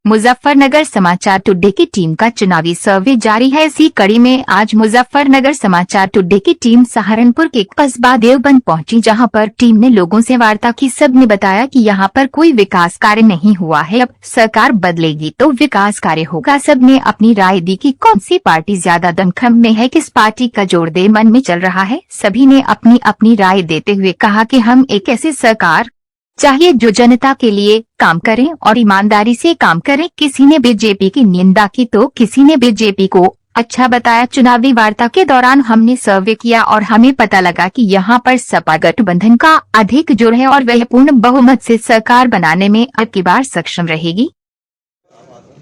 मुजफ्फरनगर समाचार टुडे की टीम का चुनावी सर्वे जारी है। इसी कड़ी में आज मुजफ्फरनगर समाचार टुडे की टीम सहारनपुर के कस्बा देवबंद पहुंची, जहां पर टीम ने लोगों से वार्ता की। सबने बताया कि यहां पर कोई विकास कार्य नहीं हुआ है, अब सरकार बदलेगी तो विकास कार्य होगा। सबने अपनी राय दी कि कौन सी पार्टी ज्यादा दमखम में है, किस पार्टी का जोर दे मन में चल रहा है। सभी ने अपनी अपनी राय देते हुए कहा कि हम एक ऐसी सरकार चाहिए जो जनता के लिए काम करें और ईमानदारी से काम करें। किसी ने बीजेपी की निंदा की तो किसी ने बीजेपी को अच्छा बताया। चुनावी वार्ता के दौरान हमने सर्वे किया और हमें पता लगा कि यहाँ पर सपा गठबंधन का अधिक जोर है और वह पूर्ण बहुमत से सरकार बनाने में अब की बार सक्षम रहेगी।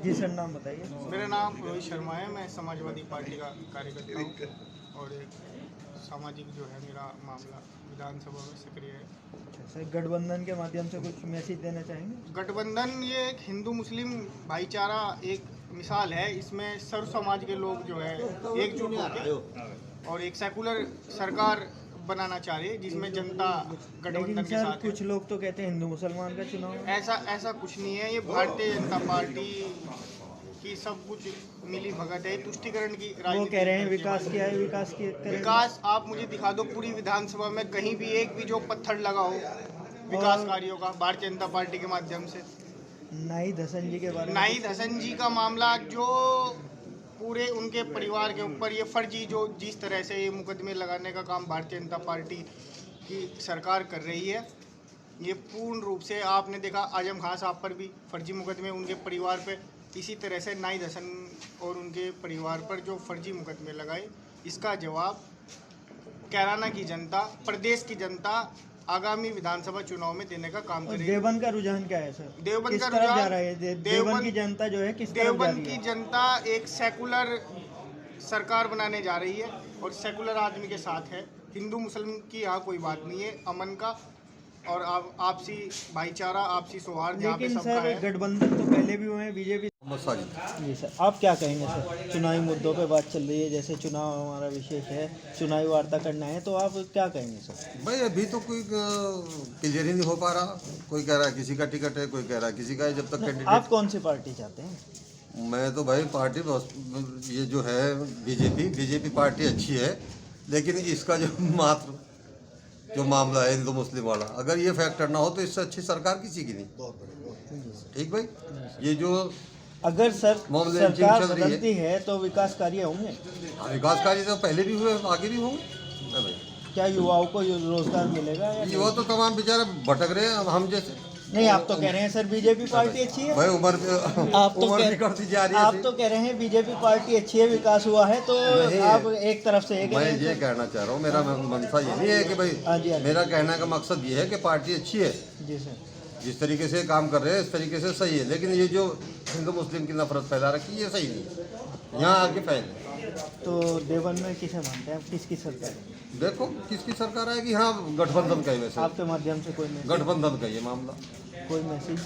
जी सर, नाम बताइए। मेरा नाम रोहित शर्मा है। मैं समाजवादी पार्टी का कार्यकर्ता हूँ और एक सामाजिक जो है मेरा मामला विधानसभा में सक्रिय है। अच्छा सर, गठबंधन के माध्यम से कुछ मैसेज देना चाहेंगे? गठबंधन ये एक हिंदू मुस्लिम भाईचारा एक मिसाल है। इसमें सर्व समाज के लोग जो है एकजुट होकर और एक सेकुलर सरकार बनाना चाह रही है जिसमें जनता गठबंधन के साथ है। कुछ लोग तो कहते हैं हिंदू मुसलमान का चुनाव है। ऐसा कुछ नहीं है। ये भारतीय जनता पार्टी की सब कुछ मिली भगत है, तुष्टिकरण की राजनीति। वो कह रहे हैं विकास किया है, विकास आप मुझे दिखा दो पूरी विधानसभा में कहीं भी एक भी जो पत्थर लगा हो विकास कार्यों का भारतीय जनता पार्टी के माध्यम से। नाई धसन जी के बारे में, नाई धसन जी का मामला जो पूरे उनके परिवार के ऊपर ये फर्जी जो जिस तरह से ये मुकदमे लगाने का काम भारतीय जनता पार्टी की सरकार कर रही है, ये पूर्ण रूप से आपने देखा आजम खान साहब पर भी फर्जी मुकदमे, उनके परिवार पे इसी तरह से नाई धसन और उनके परिवार पर जो फर्जी मुकदमे लगाए, इसका जवाब कैराना की जनता, प्रदेश की जनता आगामी विधानसभा चुनाव में देने का काम करेगी। देवबंद का रुझान क्या है सर? देवबंद का रुझान जा रुझान रहा है? देवबंद की जनता जो है किस तरफ जा रही है? देवबंद की जनता एक सेकुलर सरकार बनाने जा रही है और सेकुलर आदमी के साथ है। हिंदू मुस्लिम की यहाँ कोई बात नहीं है। अमन का और आपसी भाईचारा, आपसी सौहार्द यहाँ पे लेकिन सबका सर है। गठबंधन तो पहले भी हुए हैं, बीजेपी। जी सर, आप क्या कहेंगे सर? चुनावी मुद्दों पे बात चल रही है, जैसे चुनाव हमारा विशेष है, चुनावी वार्ता करना है, तो आप क्या कहेंगे सर? भाई अभी तो कोई क्लियर ही नहीं हो पा रहा। कोई कह रहा है किसी का टिकट है, कोई कह रहा है किसी का है। जब तक आप कैंडिडेट, कौन सी पार्टी चाहते हैं? मैं तो भाई पार्टी ये जो है बीजेपी पार्टी अच्छी है, लेकिन इसका जो मात्र जो मामला है हिंदू मुस्लिम वाला, अगर ये फैक्टर ना हो तो इससे अच्छी सरकार किसी की नहीं। ठीक भाई, ये जो अगर सर मामले सरकार बदलती है तो विकास कार्य होंगे। विकास कार्य तो पहले भी हुए, आगे भी होंगे ना भाई। क्या युवाओं को रोजगार मिलेगा? युवा तो तमाम बेचारे भटक रहे हैं, हम जैसे। नहीं, आप तो कह रहे हैं सर बीजेपी पार्टी अच्छी है। भाई आप तो उम्र भी करती जा रही है। आप तो कह रहे हैं बीजेपी पार्टी अच्छी है, विकास हुआ है, तो आप एक तरफ से मैं ये कहना चाह रहा हूँ, मेरा मंशा ये नहीं है कि भाई, मेरा कहने का मकसद ये है कि पार्टी अच्छी है। जी सर, जिस तरीके से काम कर रहे हैं इस तरीके से सही है, लेकिन ये जो हिंदू मुस्लिम की नफरत फैला रखी है ये सही नहीं। यहाँ आके फैल तो देवबंद में किसे मानते हैं, किसकी सरकार है? देखो किसकी सरकार आएगी। हाँ, गठबंधन का ही वैसे, आपके माध्यम से कोई मैसेज? गठबंधन का ये मामला, कोई मैसेज?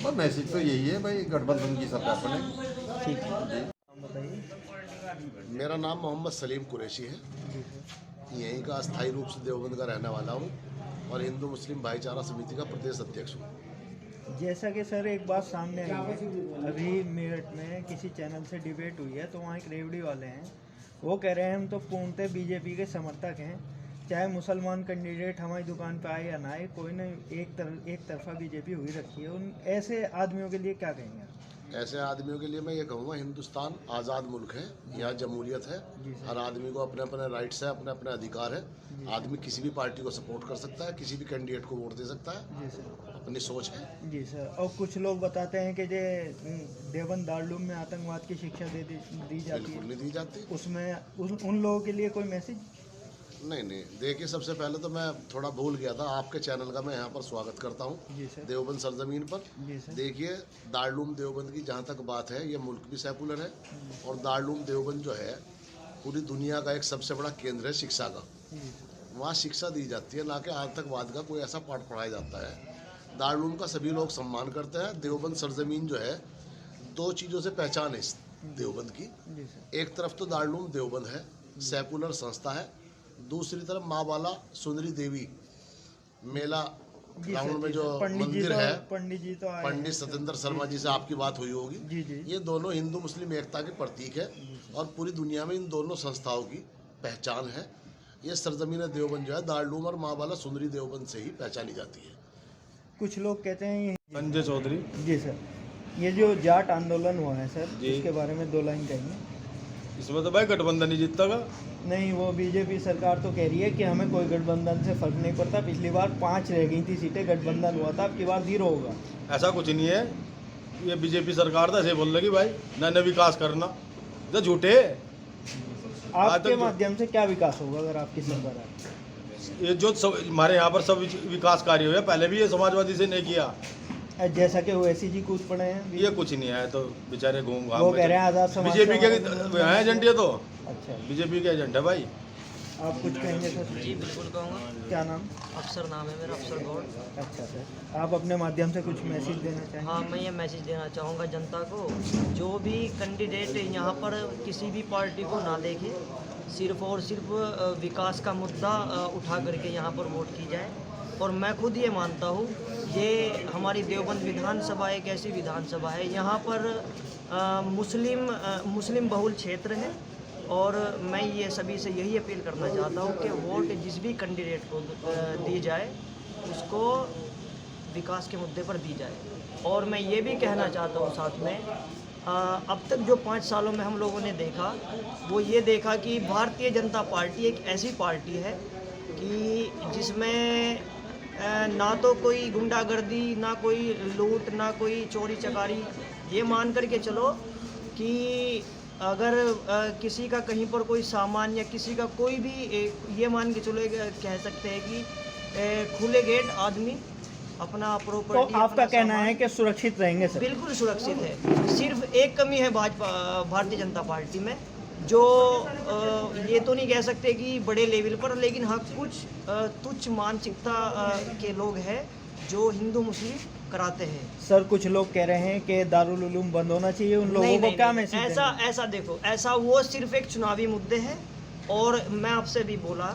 बस मैसेज तो यही है भाई, गठबंधन की सरकार बने। ठीक है, बताइए। मेरा नाम मोहम्मद सलीम कुरैशी है। यहीं का अस्थायी रूप से देवबंद का रहने वाला हूँ और हिंदू मुस्लिम भाईचारा समिति का प्रदेश अध्यक्ष हूँ। जैसा कि सर एक बात सामने आई है, अभी मेरठ में किसी चैनल से डिबेट हुई है, तो वहाँ एक रेवड़ी वाले हैं, वो कह रहे हैं हम तो पूर्णतः बीजेपी के समर्थक हैं, चाहे मुसलमान कैंडिडेट हमारी दुकान पे आए या ना आए, कोई ना एक तरफा बीजेपी हुई रखी है। उन ऐसे आदमियों के लिए क्या कहेंगे? ऐसे आदमियों के लिए मैं ये कहूँगा, हिंदुस्तान आज़ाद मुल्क है, यहाँ जमहूरियत है, हर आदमी को अपने अपने राइट्स है, अपने अपने अधिकार है। आदमी किसी भी पार्टी को सपोर्ट कर सकता है, किसी भी कैंडिडेट को वोट दे सकता है। जी सर, अपनी सोच है। जी सर। और कुछ लोग बताते हैं कि देवबंद दारूलूम में आतंकवाद की शिक्षा दी जाती है। बिल्कुल नहीं दी जाती। उसमें उन लोगों के लिए कोई मैसेज? नहीं, देखिए सबसे पहले तो मैं थोड़ा भूल गया था, आपके चैनल का मैं यहाँ पर स्वागत करता हूँ देवबंद सरजमीन पर। देखिए, दारूलूम देवबंद की जहाँ तक बात है, ये मुल्क भी सेकुलर है और दारूलूम देवबंद जो है पूरी दुनिया का एक सबसे बड़ा केंद्र है शिक्षा का। वहाँ शिक्षा दी जाती है, ना कि आतंकवाद का कोई ऐसा पाठ पढ़ाया जाता है। दारूलूम का सभी लोग सम्मान करते हैं। देवबंद सरजमीन जो है, दो चीज़ों से पहचान है इस देवबंद की। एक तरफ तो दारूलूम देवबंद है, सेकुलर संस्था है, दूसरी तरफ माँ बाला सुंदरी देवी मेला जी ग्राउंड सर, में जी जो सर। मंदिर है, पंडित जी तो आए पंडित हैं। सत्येंद्र शर्मा जी से आपकी बात हुई होगी। जी जी ये दोनों हिंदू मुस्लिम एकता के प्रतीक है और पूरी दुनिया में इन दोनों संस्थाओं की पहचान है। ये सरजमीन देवबंद जो है दारुल और माँ वाला सुंदरी देवबंद से ही पहचानी जाती है। कुछ लोग कहते हैं संजय चौधरी। जी सर, ये जो जाट आंदोलन हुआ है सर, जी। इसके बारे में 2 लाइन कहिए। इसमें तो भाई गठबंधन ही जीतता का। नहीं, वो बीजेपी सरकार तो कह रही है कि हमें कोई गठबंधन से फर्क नहीं पड़ता। पिछली बार 5 रह गई थी सीटें, गठबंधन हुआ था, अब की बार 0 होगा। ऐसा कुछ नहीं है, ये बीजेपी सरकार तो ऐसे बोल लगी भाई न विकास करना, तो झूठे। आपके तो- माध्यम से क्या विकास होगा अगर आपकी सरकार आए? ये जो सब हमारे यहाँ पर सब विकास कार्य हुए, पहले भी ये समाजवादी से नहीं किया। जैसा कि ओवैसी जी कूद पड़े हैं। ये कुछ नहीं है, तो बेचारे घूम घाम वो कह रहे हैं आज़ाद समाज बीजेपी से के हमारे हैं एजेंट, ये तो अच्छा, बीजेपी के एजेंट है भाई। आप कुछ कहेंगे सर? जी बिल्कुल कहूँगा। क्या नाम? अफसर नाम है मेरा, अफसर गौड़। अच्छा सर, आप अपने माध्यम से कुछ मैसेज देना चाहेंगे? हाँ, मैं ये मैसेज देना चाहूँगा जनता को, जो भी कैंडिडेट यहाँ पर किसी भी पार्टी को ना देखे, सिर्फ और सिर्फ विकास का मुद्दा उठा करके यहाँ पर वोट की जाए। और मैं खुद ये मानता हूँ, ये हमारी देवबंद विधानसभा एक ऐसी विधानसभा है, यहाँ पर मुस्लिम बहुल क्षेत्र है। और मैं ये सभी से यही अपील करना चाहता हूँ कि वोट जिस भी कैंडिडेट को दी जाए, उसको विकास के मुद्दे पर दी जाए। और मैं ये भी कहना चाहता हूँ साथ में, अब तक जो 5 सालों में हम लोगों ने देखा, वो ये देखा कि भारतीय जनता पार्टी एक ऐसी पार्टी है कि जिसमें ना तो कोई गुंडागर्दी, ना कोई लूट, ना कोई चोरी चकारी। ये मान कर के चलो कि अगर किसी का कहीं पर कोई सामान या किसी का कोई भी ये मान के चलो, कह सकते हैं कि खुले गेट आदमी अपना तो प्रॉपर्टी। आपका कहना है कि सुरक्षित रहेंगे सर? बिल्कुल सुरक्षित है। सिर्फ एक कमी है भारतीय जनता पार्टी में, जो ये तो नहीं कह सकते कि बड़े लेवल पर, लेकिन हाँ कुछ तुच्छ मानसिकता के लोग हैं जो हिंदू मुस्लिम कराते हैं। सर, कुछ लोग कह रहे हैं कि दारुल उलूम बंद होना चाहिए, उन लोगों को क्या मैसेज देंगे? ऐसा देखो, ऐसा वो सिर्फ एक चुनावी मुद्दे हैं। और मैं आपसे भी बोला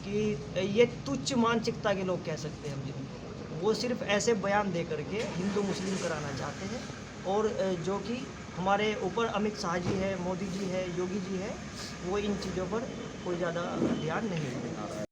कि ये तुच्छ मानसिकता के लोग कह सकते हैं हम जिनको, वो सिर्फ ऐसे बयान दे करके हिंदू मुस्लिम कराना चाहते हैं। और जो कि हमारे ऊपर अमित शाह जी है, मोदी जी है, योगी जी है, वो इन चीज़ों पर कोई ज़्यादा ध्यान नहीं देते।